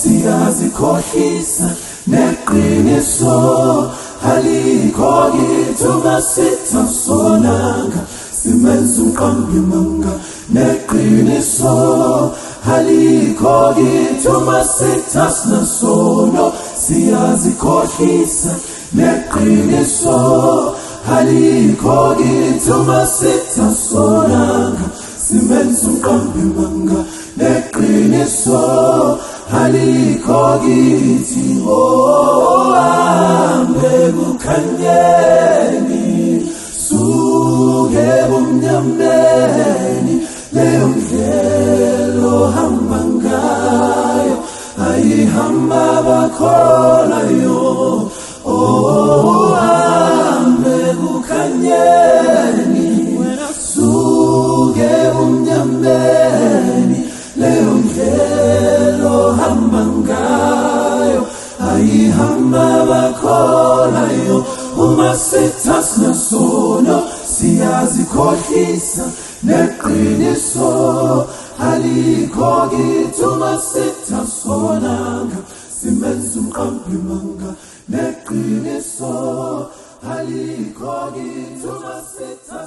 siyazikhohlisa neqiniso alikho kithi masitha sonanga simenza umqambi manga neqiniso alikho kithi masitha sinasono siyazikhohlisa neqiniso alikho kithi masitha sonanga simenza umqambi manga neqiniso alikho kithi hambe kukhanyeni suke ebumnyameni leyo ndlela ohamba ngayo ayihamba abakholwayo hambe kukhanyeni suke ebumnyameni leyo ndlela ohamba ngayo ayihamba abakholwayo uma sitha sinasono siyazikhohlisa neqiniso alikho kithi uma sitha sonanga simenza umqambi manga neqiniso alikho kithi uma sitha